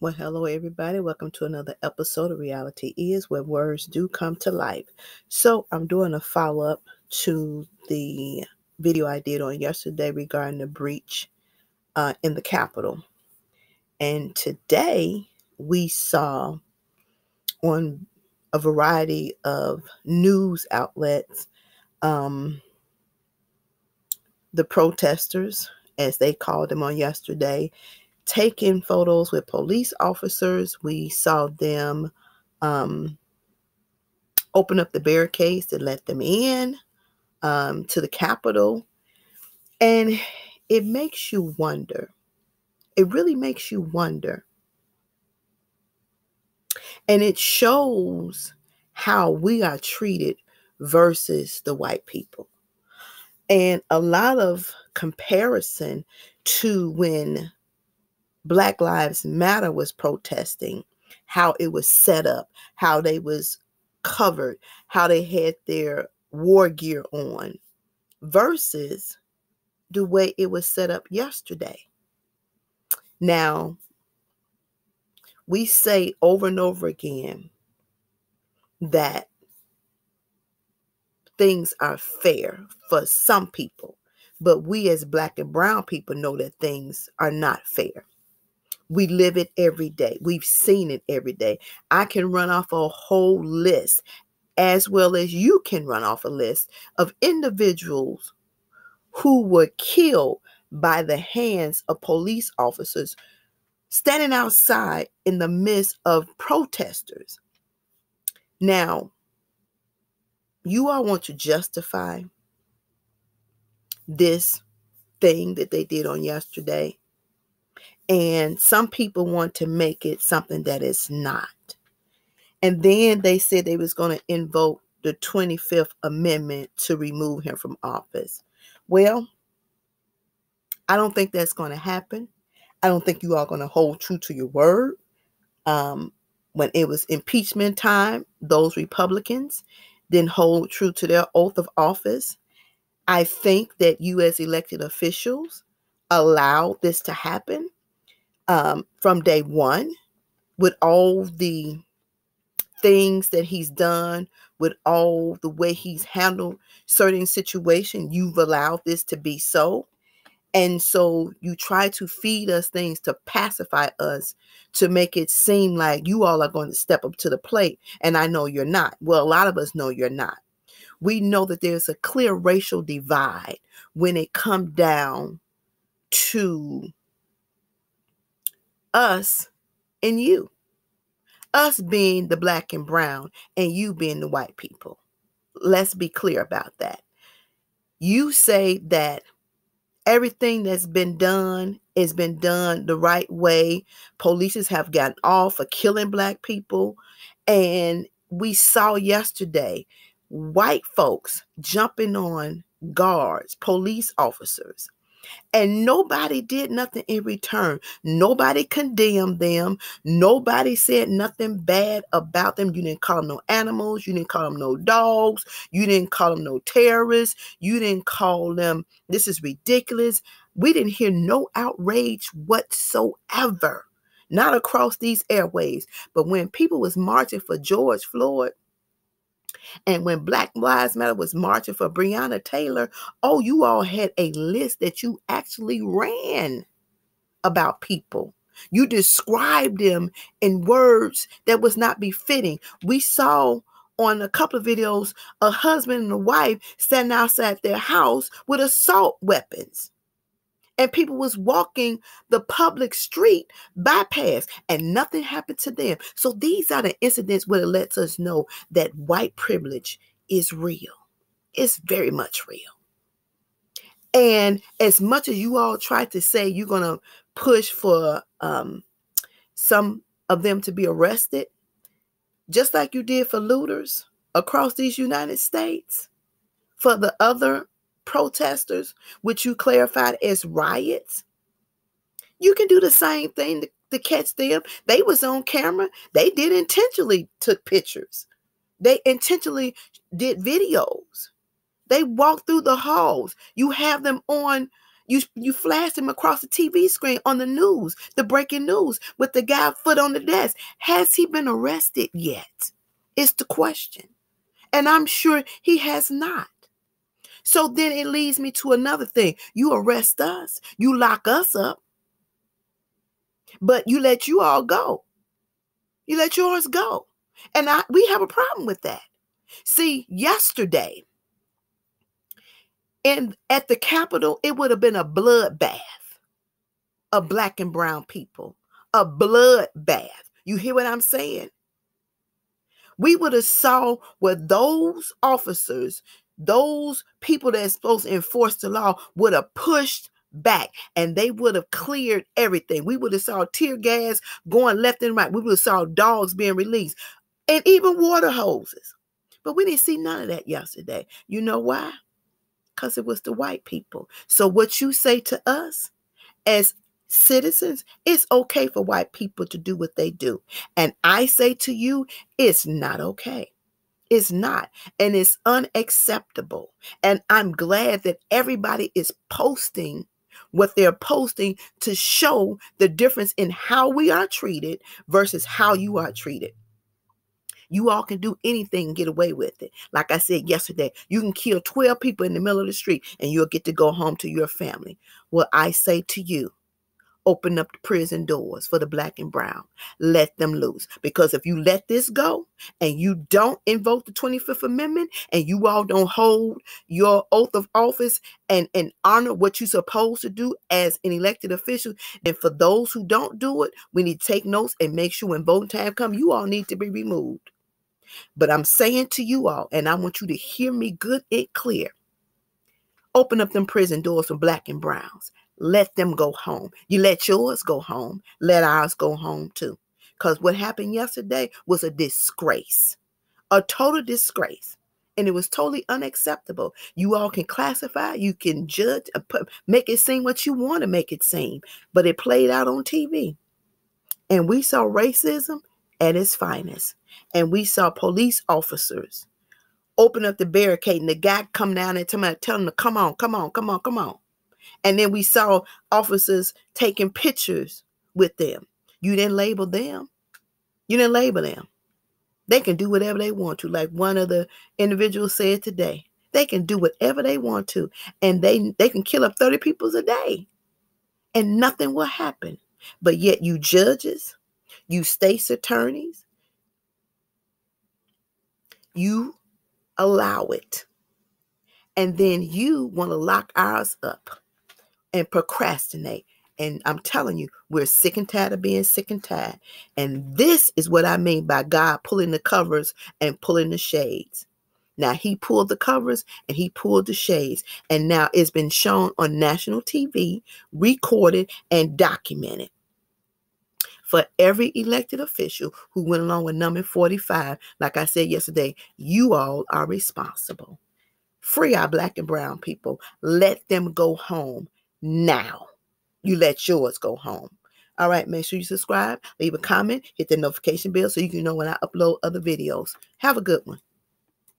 Well, hello, everybody. Welcome to another episode of Reality Is, where words do come to life. So, I'm doing a follow up to the video I did on yesterday regarding the breach in the Capitol. And today we saw on a variety of news outlets the protesters, as they called them on yesterday, taking photos with police officers. We saw them open up the barricades to let them in to the Capitol. And it makes you wonder. It really makes you wonder. And it shows how we are treated versus the white people. And a lot of comparison to when Black Lives Matter was protesting, how it was set up, how they was covered, how they had their war gear on, versus the way it was set up yesterday. Now, we say over and over again that things are fair for some people, but we as Black and brown people know that things are not fair. We live it every day. We've seen it every day. I can run off a whole list, as well as you can run off a list of individuals who were killed by the hands of police officers standing outside in the midst of protesters. Now, you all want to justify this thing that they did on yesterday. And some people want to make it something that is not. And then they said they was going to invoke the 25th Amendment to remove him from office. Well, I don't think that's going to happen. I don't think you are going to hold true to your word. When it was impeachment time, those Republicans didn't hold true to their oath of office. I think that you as elected officials allowed this to happen. From day one, with all the things that he's done, with all the way he's handled certain situations, you've allowed this to be so. And so you try to feed us things to pacify us, to make it seem like you all are going to step up to the plate. And I know you're not. Well, a lot of us know you're not. We know that there's a clear racial divide when it comes down to us and you, us being the Black and brown and you being the white people. Let's be clear about that. You say that everything that's been done has been done the right way. Police have gotten off for killing Black people. And we saw yesterday white folks jumping on guards, police officers. And nobody did nothing in return. Nobody condemned them. Nobody said nothing bad about them. You didn't call them no animals. You didn't call them no dogs. You didn't call them no terrorists. You didn't call them, this is ridiculous. We didn't hear no outrage whatsoever. Not across these airwaves. But when people was marching for George Floyd, and when Black Lives Matter was marching for Breonna Taylor, oh, you all had a list that you actually ran about people. You described them in words that was not befitting. We saw on a couple of videos a husband and a wife standing outside their house with assault weapons. And people was walking the public street bypass and nothing happened to them. So these are the incidents where it lets us know that white privilege is real. It's very much real. And as much as you all try to say you're going to push for some of them to be arrested, just like you did for looters across these United States, for the other protesters, which you clarified as riots, you can do the same thing to catch them. They was on camera. They did intentionally took pictures. They intentionally did videos. They walked through the halls. You have them on You flashed him across the TV screen on the news, the breaking news, with the guy foot on the desk. Has he been arrested yet? Is the question. And I'm sure he has not. So then it leads me to another thing. You arrest us, you lock us up, but you let you all go. You let yours go. And we have a problem with that. See, yesterday, at the Capitol, it would have been a bloodbath of black and brown people. A bloodbath. You hear what I'm saying? We would have saw where those officers, those people that's supposed to enforce the law, would have pushed back, and they would have cleared everything. We would have saw tear gas going left and right. We would have saw dogs being released, and even water hoses. But we didn't see none of that yesterday. You know why? Because it was the white people. So what you say to us as citizens, it's okay for white people to do what they do. And I say to you, it's not okay. It's not. And it's unacceptable. And I'm glad that everybody is posting what they're posting to show the difference in how we are treated versus how you are treated. You all can do anything and get away with it. Like I said yesterday, you can kill 12 people in the middle of the street and you'll get to go home to your family. Well, I say to you, open up the prison doors for the black and brown. Let them loose. Because if you let this go and you don't invoke the 25th Amendment and you all don't hold your oath of office and honor what you're supposed to do as an elected official, and for those who don't do it, we need to take notes and make sure when voting time comes, you all need to be removed. But I'm saying to you all, and I want you to hear me good and clear, open up them prison doors for black and browns. Let them go home. You let yours go home. Let ours go home too. Because what happened yesterday was a disgrace. A total disgrace. And it was totally unacceptable. You all can classify, you can judge, make it seem what you want to make it seem. But it played out on TV. And we saw racism at its finest. And we saw police officers open up the barricade and the guy come down and tell him to come on, come on, come on, come on. And then we saw officers taking pictures with them. You didn't label them. You didn't label them. They can do whatever they want to. Like one of the individuals said today, they can do whatever they want to. And they can kill up 30 people a day. And nothing will happen. But yet you judges, you state's attorneys, you allow it. And then you want to lock ours up and procrastinate. And I'm telling you, we're sick and tired of being sick and tired. And this is what I mean by God pulling the covers and pulling the shades. Now, he pulled the covers and he pulled the shades. And now it's been shown on national TV, recorded and documented. For every elected official who went along with number 45, like I said yesterday, you all are responsible. Free our black and brown people. Let them go home now. You let yours go home. All right, make sure you subscribe, leave a comment, hit the notification bell so you can know when I upload other videos. Have a good one.